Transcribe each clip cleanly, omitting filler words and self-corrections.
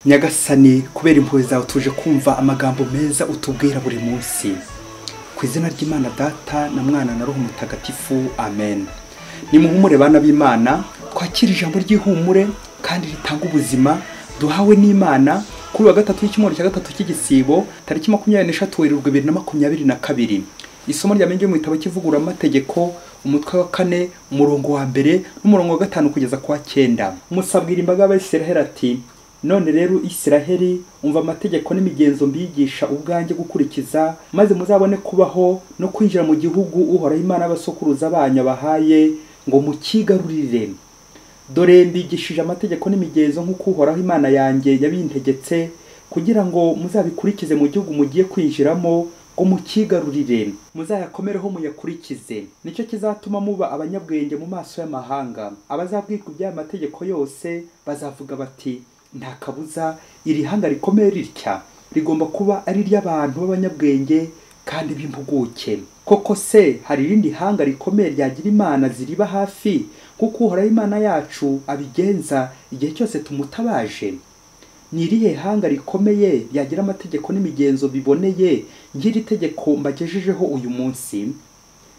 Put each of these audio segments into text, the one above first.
Nyagasani kubera impuhwe zawe tuje kumva amagambo meza utubwira buri munsi. Ku izina ry'Imana Data na Mwana na Roho Mutagatifu, amen. Nimuhumure bana b'Imana, twakira ijambo ry'ihumure kandi ritanga ubuzima duhawe n'Imana kuri wa gatatu w'icyumweru cya gatatu cy'igisibo tariki 23 Werurwe 2022. Isomo ryamenye mu gitabo kivugura amategeko umutwe wa 4 umurongo wa 1 n'umurongo wa 5 kugeza kwa 9. Musabwira imbaga y'Abisiraheli ati: none rero Isiraheli, umva amategeko n'imigenzo mbigisha ubwanjye gukurikiza, maze muzabone kubaho no kwinjira mu gihugu Uhoraho Imana y'abasokuruza banyu bahaye ngo mukigarurire. Dore mbigishije amategeko n'imigenzo nk'uko Uhoraho Imana yanjye yabintegetse, kugira ngo muzabikurikize mu gihugu mugiye kwinjiramo ngo mukigarurire, muzayakomereho muyakurikize. Nicyo kizatuma muba abanyabwenge mu maso y'amahanga. Abazabwirwa iby'aya mategeko yose bazavuga bati: nta kabuza iri hanga rikomeye ritya rigomba kuba ari ry'abantu b'abanyabwenge kandi b'impuguke. Koko se hari irindi hanga rikomeye ryagira imana ziriba hafi kuko Uhoraho Imana yacu abigenza igihe cyose tumutabaje? Ni irihe hanga rikomeye ryagira amategeko n'imigenzo biboneye ngiri tegeko mbagejejeho uyu munsi?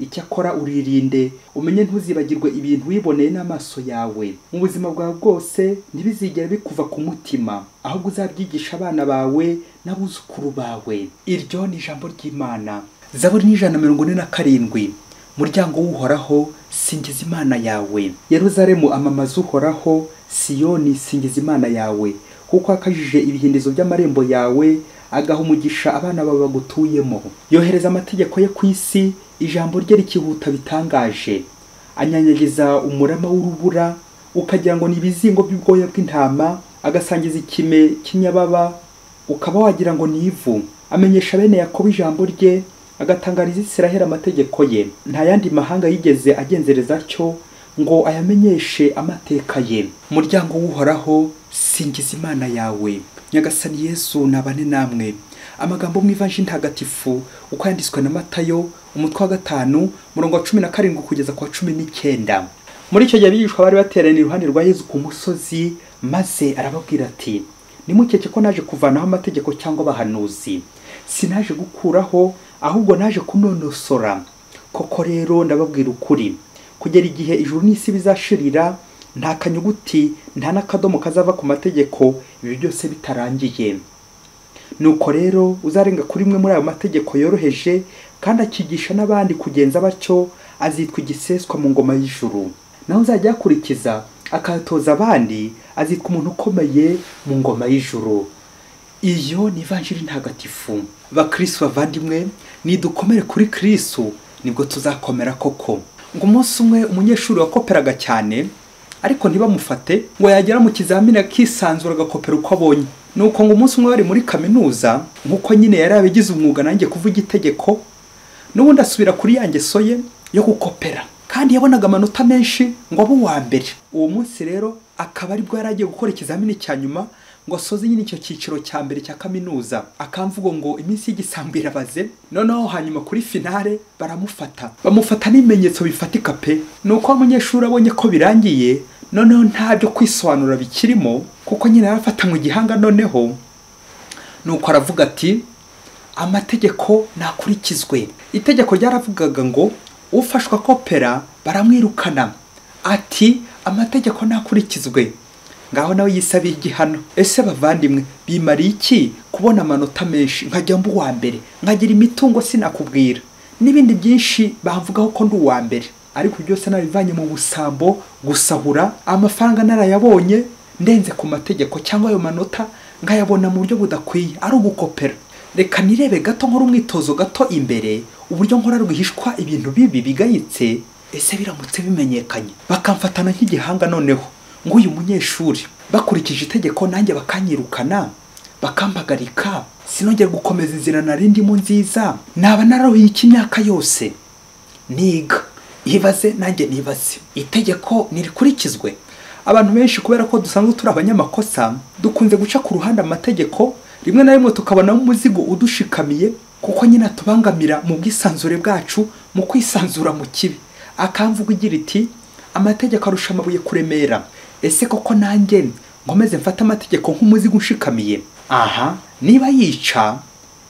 Icyakora uririnde umenye ntuzibagirwe ibintu wiboneye n'amaso yawe. Mu buzima bwawe bwose ntibizigere bikuva ku mutima, ahubwo uzabyigisha abana bawe n'abuzukuru bawe. Iryo ni ijambo ry'Imana. Zaburi 147. Muryango w'Uhoraho, singiza Imana yawe. Yeruzalemu amamaza Uhoraho, Siyoni singiza Imana yawe, kuko akajije ibihindizo by'amarembo yawe, agaha umugisha abana bawe bagutuyemo. Yohereza amategeko ye ku isi, ijambo rye rikihuta bitangaje. Anyanyagiza umurama w'urubura, ukagira ngo ni ibizingo by'ubwoya bw'intama, agasangiza ikime cy'inyababa, ukaba wagira ngo ni ivu. Amenyesha bene Yakobo ijambo rye, agatangariza Isiraheli amategeko ye. Nta yandi mahanga yigeze agenzereza atyo ngo ayamenyeshe amateka ye. Muryango w'Uhoraho, singiza Imana yawe. Nyagasani Yesu nabane namwe. Amagambo mu Ivanjili ntagatifu uko yanditswe na Matayo umutwe wa 5 umurongo wa 17 kugeza kwa 19. Muri icyo gihe abigishwa bari bateraniye iruhande rwa Yesu ku musozi, maze arababwira ati: nimukeke ko naje kuvanaho amategeko cyangwa abahanuzi. Sinaje gukuraho, ahubwo naje kunonosora. Koko rero ndababwira ukuri, kugera igihe ijuru n'isi bizashirira, nta kanyuguti nta n'akadomo kazava ku mategeko ibi byose bitarangiye. Nuko rero uzarenga kuri imwe muri ayo mategeko yoroheje kandi akigisha n'abandi kugenza batyo, azitwa igiseswa mu ngoma y'ijuru. Naho uzajya yakurikiza akatoza abandi, azitwa umuntu ukomeye mu ngoma y'ijuru. Iyo ni Ivanjili ntagatifu. Bakristo bavandimwe, nidukomere kuri Kristo nibwo tuzakomera koko. Ngo umunsi umwe umunyeshuri wakoperaga cyane, ariko ntibamufate, ngo yagera mu kizamini akisanzura agakopera uko abonye. Nuko ngo umunsi umwe bari muri kaminuza, nkuko nyine yari abigize umwuga nanjye kuvuga itegeko, n'ubundi asubira kuri ya ngeso ye yo gukopera, kandi yabonaga amanota menshi ngo abe uwa mbere. Uwo munsi rero akaba aribwo yari agiye gukora ikizamini cya nyuma ngo asoze nyine icyo cyiciro cya mbere cya kaminuza. Akamvugo ngo iminsi y'igisambo irabaze. Noneho hanyuma kuri finale bamufata n'ibimenyetso bifatika pe. Nuko umunyeshuri abonye ko birangiye, noneho nta byo kwisobanura bikirimo, kuko nyine yarafatanywe igihanga. Noneho nuko aravuga ati: amategeko nakurikizwe. Itegeko ryaravugaga ngo ufashwa kopera baramwirukana. Ati amategeko nakurikizwe. Ngaho nawe yisabiye igihano. Ese bavandimwe, bimariye iki kubona amanota menshi nkajya mbu wa mbere, nkagira imitungo sinakubwira n'ibindi byinshi bamvugaho ko ndi uwa mbere, ariko byose narivanye mu busambo, gusahura, amafaranga narayabonye ndenze ku mategeko, cyangwa ayo manota nkayabona mu buryo budakwiye ari ugukopera? Reka nirebe gato nkora umwitozo gato imbere, uburyo nkora rwihishwa ibintu bibi bigayitse. Ese biramutse bimenyekanye bakamfatana nk'igihanga, noneho ngo uyu munyeshuri bakurikije itegeko nanjye bakanyirukana bakambagarika, sinongera gukomeza inzira narindimo nziza, naba nararuhiye imyaka yose niga. Ibaze nanjye nibaze, itegeko nirikurikizwe? Abantu benshi kubera ko dusanzwe turi abanyamakosa, dukunze guca ku ruhande amategeko, rimwe na rimwe tukabona umuzigo udushikamiye, kuko nyine tubangamira mu bwisanzure bwacu, mu kwisanzura mu kibi. Akamvuga igira iti: amategeko arusha amabuye kuremera. Ese koko nanjye nkomeze mfate amategeko nk'umuzigo unshikamiye? Aha, niba yica,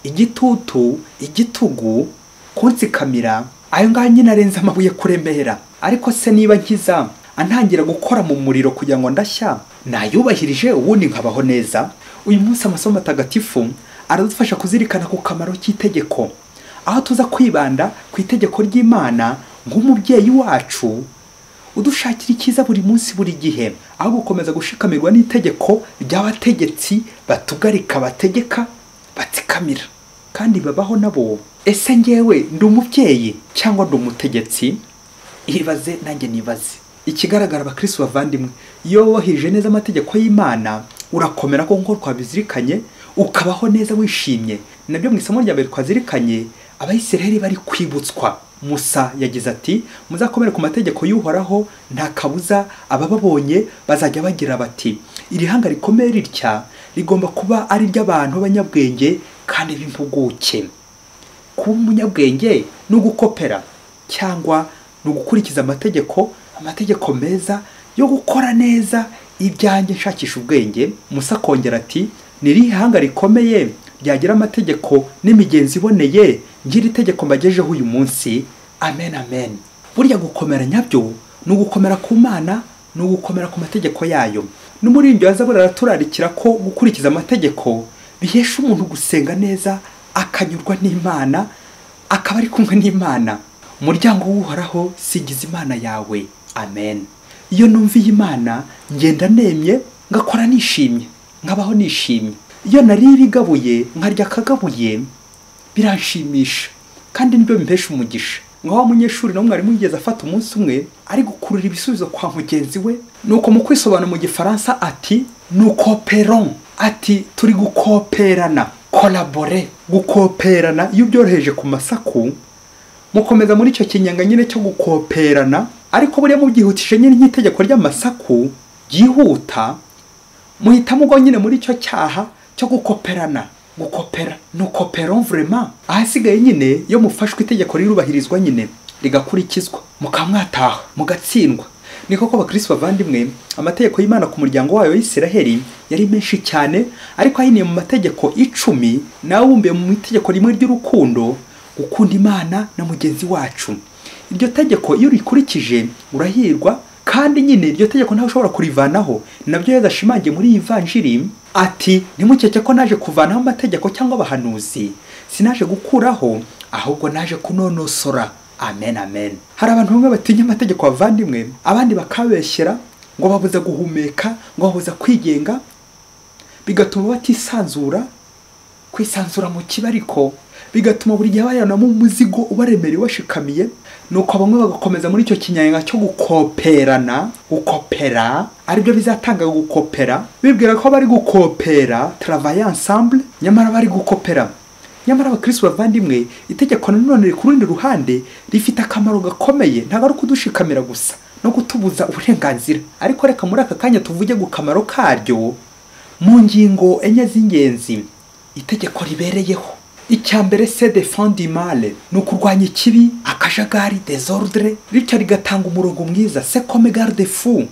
igitutu, igitugu, kunsikamira, ayo ngayo nyine arenze amabuye kuremera. Ariko se niba nkiza antangira gukora mu muriro kugira ngo ndashya, nayubahirije ubundi nkabaho neza. Uyu munsi amasomo matagatifu aradufasha kuzirikana ku kamaro k'itegeko, aho tuza kwibanda ku itegeko ry'Imana nk'umubyeyi wacu udushakira icyiza buri munsi buri gihe, aho gukomeza gushikamirwa n'itegeko ry'abategetsi batugarika, bategeka, batsikamira kandi babaho nabo. Ese ngewe ndi umubyeyi cyangwa ndi umutegetsi? Ibaze nanjye nibaze. Ikigaragara abakristo bavandimwe, iyo wubahirije neza amategeko y'Imana urakomera ko nk'uko twabizirikanye, ukabaho neza wishimye. Nabyo mu isomo rya mbere twazirikanye, Abayisiraheli bari kwibutswa. Musa yagize ati, muzakomere ku mategeko y'Uhoraho, nta kabuza abababonye bazajya bagira bati, iri hanga rikomeye ritya rigomba kuba ari ry'abantu b'abanyabwenge kandi b'impuguke. Kuba umunyabwenge ni ugukopera cyangwa ni ugukurikiza amategeko meza yo gukora neza ibyanjye nshakisha ubwenge. Musa akongera ati, niri hanga rikomeye ryagira amategeko n'imigenzi iboneye, ngira itegeko mbagejeho uyu munsi. Amen, amen. Burya gukomera nyabyo ni ugukomera ku Mana, ni ugukomera ku mategeko yayo. N'umuririmbyi wa Zaburi araturarikira ko gukurikiza amategeko bihesha umuntu gusenga neza, akanyurwa n'Imana, akaba ari kumwe n'Imana. Umuryango w'Uhoraho sigiza Imana yawe. Amen. Iyo numviye Imana ngenda nemye, ngakora nishimye, nkabaho nishimye. Iyo nariye ibigabuye nkarya akagabuye biranshimisha kandi nibyo bimpesha umugisha. Ngaho umunyeshuri na mwarimu yigeze afata umunsi umwe ari gukurura ibisubizo kwa mugenzi we, nuko mu kwisobanura mu Gifaransa ati nous coopérons, ati turi gukoperana, collaborer, gukoperana. Iyo byoroheje ku masaku mukomeza muri icyo kinyanga nyine cyo gukoperana, ariko buriya mubyihutishe nyine nk'itegeko ry'amasaku byihuta, muhitamo ubwo nyine muri icyo cyaha cyo gukoperana, gukopera. Nous coopérons vraiment. Ahasigaye nyine yo mufashwe itegeko rirubahirizwa nyine rigakurikizwa, mukamwataha, mugatsindwa. Ni koko abakristo bavandimwe, amategeko y'Imana ku muryango wayo w'Isiraheli yari menshi cyane, ariko ahiniye mu mategeko 10 nawe wumbiye mu itegeko rimwe ry'urukundo, gukunda Imana na mugenzi wacu. Iryo tegeko iyo rikurikije urahirwa, kandi nyine iryo tegeko ntawe ushobora kurivanaho. Nabyo Yesu ashimangiye muri iyi vanjiri ati, ntimukeke ko naje kuvanaho amategeko cyangwa abahanuzi, sinaje gukuraho, ahubwo naje kunonosora. Amen, amen. Hari abantu bamwe batinya amategeko bavandimwe, abandi bakabeshyera ngo babuza guhumeka, ngo babuza kwigenga, bigatuma batisanzura, kwisanzura mu kibariko, bigatuma buri gihe bayana mu muzigo ubaremereye washikamiye. Nuko bamwe bagakomeza muri icyo kinyanga cyo gukoperana, gukopera, aribyo bizatanga gukopera, bibwira ko bari gukopera, travailler ensemble, nyamara bari gukopera. Nyamara abakristo bavandimwe, itegeko nanone ku rundi ruhande rifite akamaro gakomeye, ntabwo ari kudushikamira gusa no kutubuza uburenganzira. Ariko reka muri aka kanya tuvuge ku kamaro karyo mu ngingo enye z'ingenzi itegeko ribereyeho. Icyambere, c'est défendre du mal, ni ukurwanya ikibi, akajagari, désordre, bityo rigatanga umurongo mwiza, c'est comme garde-fou.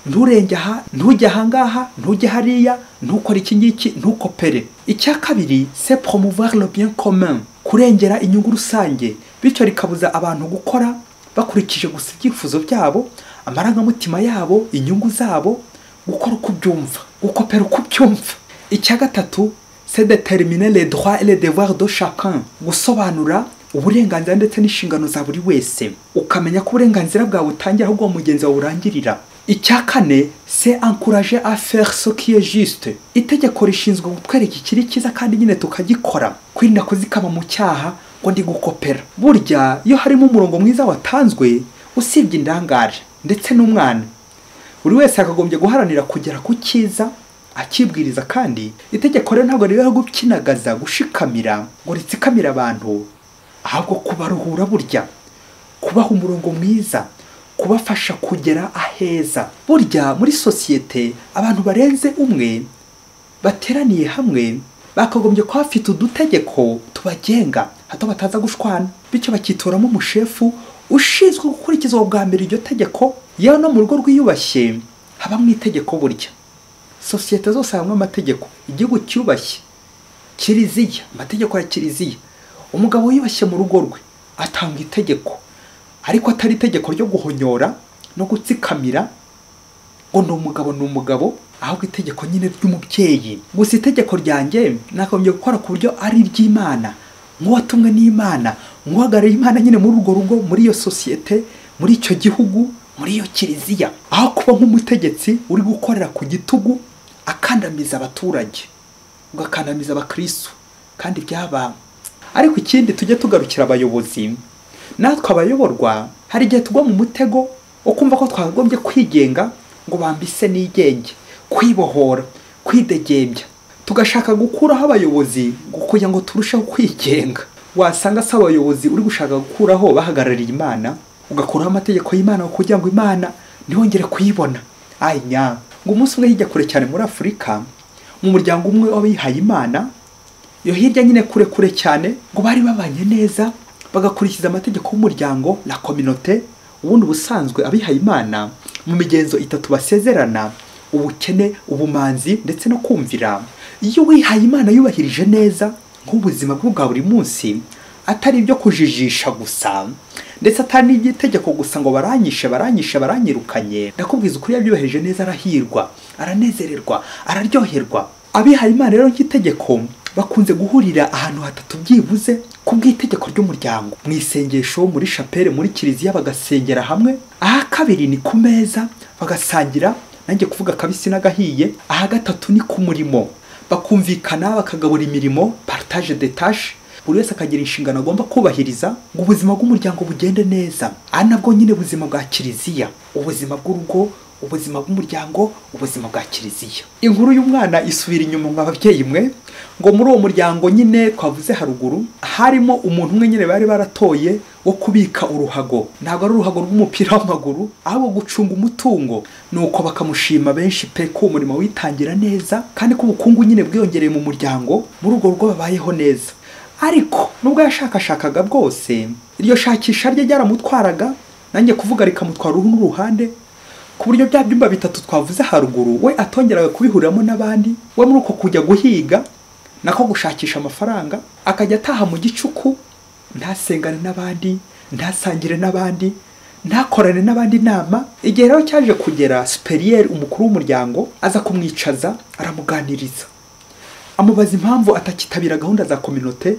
Nturenge aha, ntujye ahangaha, ntujye hariya, ntukore iki ngiki, ntukopere. Icya kabiri, c'est promouvoir le bien commun, kurengera inyungu rusange, bityo rikabuza abantu gukora bakurikije gusa ibyifuzo byabo, amarangamutima yabo, inyungu zabo, gukora uko byumva, gukopera uko byumva. Icya gatatu, c'est déterminer les droits et les devoirs de chacun, gusobanura uburenganzira ndetse n'inshingano za buri wese, ukamenya ko uburenganzira bwawe butangira ahubwo mugenzi wawe urangirira. Icya kane, c'est encourager à faire ce qui est juste, itegeko rishinzwe gutwereka ikiri cyiza kandi nyine tukagikora, kwirinda kuzikama mu cyaha ngo ndi gukopera. Burya iyo harimo umurongo mwiza watanzwe, usibye indangare ndetse n'umwana, buri wese akagombye guharanira kugera ku cyiza akibwiriza. Kandi itegeko rero ntabwo ribeho gukinagaza, gushikamira ngo ritsikamira abantu, ahubwo kubaruhura, burya kubaha umurongo mwiza, kubafasha kugera aheza. Burya muri sosiyete abantu barenze umwe bateraniye hamwe bakagombye kuba bafite udutegeko tubagenga, hato bataza gushwana, bityo bakitoramo umushefu ushinzwe gukurikiza bwa mbere iryo tegeko. Yewe no mu rugo rwiyubashye haba mu itegeko burya, sosiyete zose hamwe amategeko, igihugu cyubashye kiriziya, amategeko ya kiriziya. Umugabo yubashye mu rugo rwe atanga itegeko, ariko atari itegeko ryo guhonyora no gutsikamira ngo ni umugabo, ahubwo itegeko nyine ry'umubyeyi. Gusa itegeko ryanjye nakagombye gukora ku buryo ari ry'Imana, nk'uwatumwe n'Imana, nk'uhagarariye Imana nyine muri urwo rugo, muri iyo sosiyete, muri icyo gihugu, muri iyo kiriziya, aho kuba nk'umutegetsi uri gukorera ku gitugu akandamiza abaturage, ugakandamiza abakristo, kandi byaba. Ariko ikindi tujye tugarukira abayobozi, natwe abayoborwa hari igihe tugwa mu mutego wo kumva ko twagombye kwigenga, ngo bambise n'igenge, kwibohora, kwidegembya, tugashaka gukuraho abayobozi kugira ngo turusheho kwigenga. Wasanga se abayobozi uri gushaka gukuraho bahagarariye Imana, ugakuraho amategeko y'Imana kugira ngo Imana ntihongere kuyibona. Nya ngo umunsi umwe hirya kure cyane muri Afurika, mu muryango umwe w'abihaye Imana, yo hirya nyine kure cyane, ngo bari babanye neza bagakurikiza amategeko y'umuryango, la communauté. Ubundi ubusanzwe abihaye Imana mu migenzo itatu basezerana: ubukene, ubumanzi ndetse no kumvira. Iyo wihaye Imana yubahirije neza nk'ubuzima bwe bwa buri munsi, atari ibyo kujijisha gusa, ndetse atari n'igitegeko gusa ngo baranyishe baranyirukanye, ndakubwiza ukuri yabyubahirije neza, arahirwa, aranezererwa, araryoherwa. Abihaye Imana rero nk'itegeko bakunze guhurira ahantu hatatu byibuze ku bw'itegeko ry'umuryango: mu isengesho, muri chapelle, muri kiliziya bagasengera hamwe. Aha kabiri ni ku meza bagasangira, nanjye kuvuga kabisi n'agahiye. Aha gatatu ni ku murimo, bakumvikana bakagabura imirimo, partage de tâches, buri wese akagira inshingano agomba kubahiriza ngo ubuzima bw'umuryango bugende neza. Aha nabwo nyine buzima bwa kiliziya, ubuzima bw'urugo, ubuzima bw'umuryango, ubuzima bwa kiliziya. Inkuru y'umwana isubira inyuma mu babyeyi mwe, ngo muri uwo muryango nyine twavuze haruguru harimo umuntu umwe nyine bari baratoye wo kubika uruhago. Ntabwo ari uruhago rw'umupira w'amaguru, ahubwo gucunga umutungo. Nuko bakamushima benshi pe ko umurimo witangira neza, kandi ko ubukungu nyine bwiyongereye mu muryango, muri urwo rugo babayeho neza. Ariko nubwo yashakashakaga bwose, iryo shakisha rye ryaramutwaraga, nanjye kuvuga rikamutwara uruhu n'uruhande, ku buryo bya byumba bitatu twavuze haruguru we atongeraga kubihuriramo n'abandi. We muri uko kujya guhiga nako gushakisha amafaranga, akajya ataha mu gicuku, ntasengane n'abandi, ntasangire n'abandi, ntakorane n'abandi inama. Igihe rero cyaje kugera, superieur, umukuru w'umuryango, aza kumwicaza, aramuganiriza, amubaza impamvu atakitabira gahunda za communauté,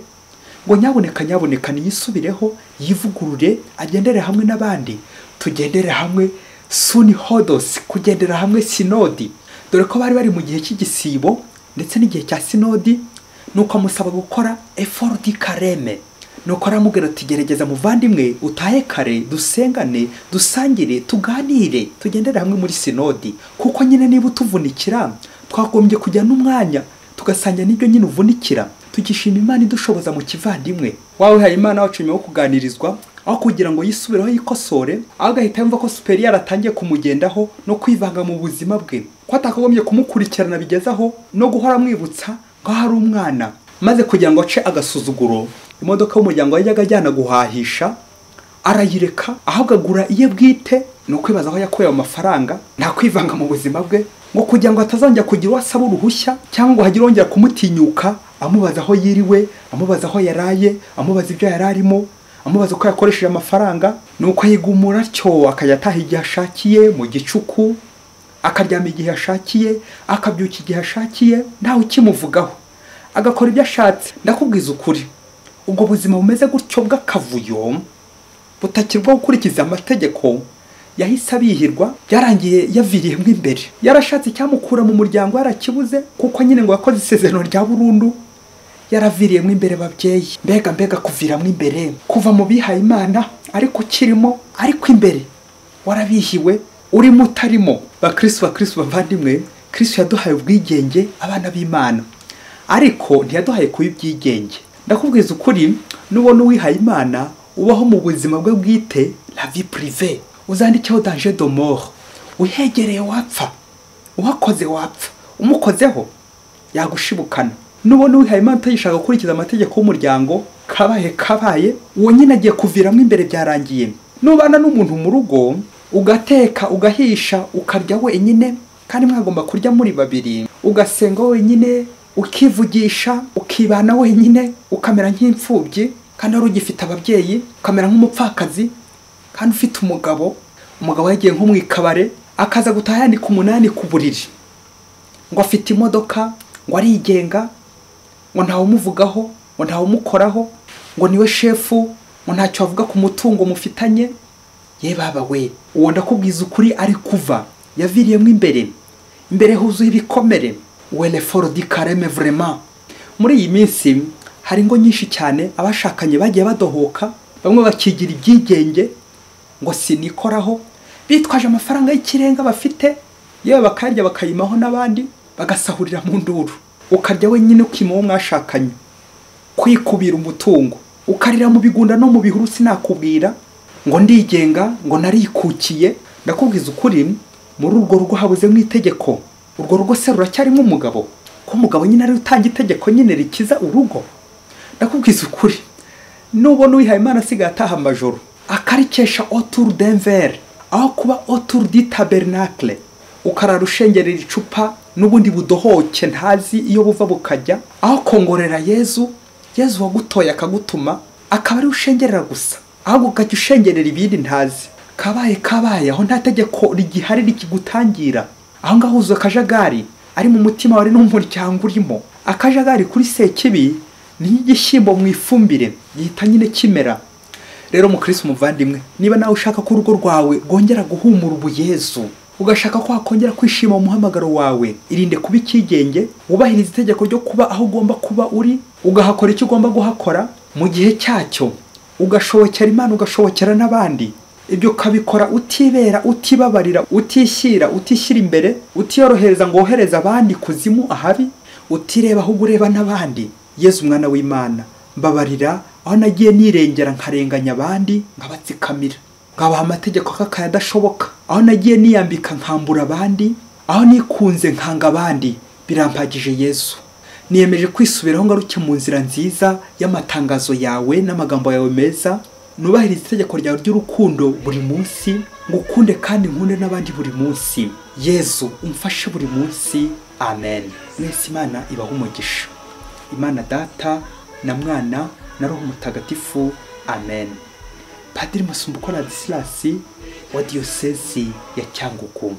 ngo nyaboneka niyisubireho, yivugurure, agendere hamwe n'abandi, tugendere hamwe sunihodos, kugendera hamwe sinodi. Dore ko bari bari mu gihe cy'igisibo ndetse n'igihe cya sinodi. Nuko amusaba gukora effort di carême, nuko aramubwira ati gerageza muvandimwe utahe kare, dusengane, dusangire, tuganire, tugendere hamwe muri sinodi, kuko nyine niba utuvunikira twagombye kujya n'umwanya tugasanya n'ibyo nyine uvunikira, tugishima Imana idushoboza mu kivandimwe. Wawe haye Imana wacu nyuma yo kuganirizwa, aho kugira ngo yisubireho yikosore, agahita yumva ko superieur atangiye kumugendaho no kwivanga mu buzima bwe, ko atakagombye kumukurikirana bigezaho no guhora mwibutsa ngo hari umwana. Maze kugira ngo ace agasuzuguro, imodoka y'umuryango yajyaga ajyana guhahisha arayireka, ahubwo agura iye bwite. No kwibaza aho yakuye amafaranga, nta kwivanga mu buzima bwe, ngo kugira ngo atazongera kugira uwasaba uruhushya, cyangwa ngo hagire ongera kumutinyuka amubaza aho yiriwe, amubaza aho yaraye, amubaza ibyo yararimo, amubaza uko yakoresheje amafaranga. Nuko yigumura atyo, akajya ataha igihe ashakiye mu gicuku, akaryama igihe ashakiye, akabyuka igihe ashakiye, ntawe ukimuvugaho, agakora ibyo ashatse. Ndakubwiza ukuri, ubwo buzima bumeze gutyo bw'akavuyo butakirwa gukurikiza amategeko, yahise abihirwa, byarangiye yaviriyemo imbere. Yarashatse cyamukura mu muryango yarakibuze, kuko nyine ngo yakoze isezerano rya burundu, yaraviriyemo imbere babyeyi. Mbega kuviramo imbere, kuva mu bihaye Imana ariko ukirimo, ariko imbere warabihiwe, urimo utarimo. Bakristo bavandimwe, Kristo yaduhaye ubwigenge, abana b'Imana, ariko ntiyaduhaye kuba ibyigenge. Ndakubwiza ukuri, nubona uwihaye Imana ubaho mu buzima bwe bwite, la vie privée, uzandikeho danger de mort, uhegereye wapfa, uhakoze wapfa, umukozeho yagushibukana. Nubona uwihaye Imana utayishaka gukurikiza amategeko y'umuryango, kabaye uwo nyine agiye kuviramo imbere, byarangiye. Nubana n'umuntu mu rugo, ugateka, ugahisha, ukarya wenyine, kandi mwagomba kurya muri babiri, ugasenga wenyine, ukivugisha, ukibana wenyine, ukamera nk'imfubyi, kandi wari ugifite ababyeyi, ukamera nk'umupfakazi, kandi ufite umugabo yagiye nko mu ikabare, akaza gutaha yandika 8 ku buriri, ngo afite imodoka, ngo arigenga, ngo ntawumuvugaho, ngo ntawumukoraho, ngo niwe shefu, ngo ntacyo avuga ku mutungo mufitanye. Ye baba we, uwo ndakubwiza ukuri ari kuva yaviriyemo imbere huzuye ibikomere. Wele foro di kareme vraiment. Muri iyi minsi hari ngo nyinshi cyane abashakanye bagiye badohoka, bamwe bakigira ibyigenge, ngo sinikoraho, bitwaje amafaranga y'ikirenga bafite, yewe bakarya bakayimaho n'abandi, bagasahurira mu nduru. Ukarya wenyine ukimo mwashakanye, kwikubira umutungo, ukarira mu bigunda no mu bihuru sinakubwira, ngo ndigenga, ngo narikukiye. Ndakubwiza ukuri, muri urwo rugo habuze mu itegeko. Urwo rugo se ruracyarimo umugabo, ko umugabo nyine ari utanga itegeko nyine rikiza urugo. Ndakubwiza ukuri, nubona uwihaye Imana asigaye ataha amajoro, akarikesha autour d'un verre aho kuba autour du tabernacle, ukarara ushengerera icupa n'ubundi budohoke ntazi iyo buva bukajya, aho kongorera Yezu wagutoye akagutuma, akaba ari ushengerera gusa, aho ukajya ushengerera ibindi ntazi. Kabaye aho nta tegeko rigihari rikigutangira, aho ngaho uzo akajagari ari mu mutima wari n'umuryango urimo. Akajagari kuri sekibi ni igishyimbo mu ifumbire gihita nyine kimera. Rero mukristo muvandimwe, niba nawe ushaka ko urugo rwawe rwongera guhumura ubuyezu, ugashaka ko wakongera kwishima mu muhamagaro wawe, irinde kuba ikigenge, wubahiriza itegeko ryo kuba aho ugomba kuba uri, ugahakora icyo ugomba guhakora mu gihe cyacyo, ugashobokera Imana, ugashobokera n'abandi. Ibyo kabikora utibera, utibabarira, utishyira imbere, utiyorohereza ngo wohereze abandi kuzimu ahabi, utireba ahubwo ureba n'abandi. Yezu mwana w'Imana, mbabarira aho nagiye nirengera nkarenganya abandi, ngabatsikamira, ngabaha amategeko akakaye adashoboka, aho nagiye niyambika nkambura abandi, aho nikunze nkanga abandi, birampagije Yesu. Niyemeje kwisubiraho ngaruke mu nzira nziza y'amatangazo yawe n'amagambo yawe meza, nubahiriza itegeko ryawe ry'urukundo buri munsi, ngukunde kandi nkunde n'abandi buri munsi. Yesu umfashe buri munsi. Amen. Mwese Imana ibahe umugisha. Imana Data na Mwana na Roho Mutagatifu. Amen. Padiri Masumbuko Ladislas wa Diocese ya Cyangugu.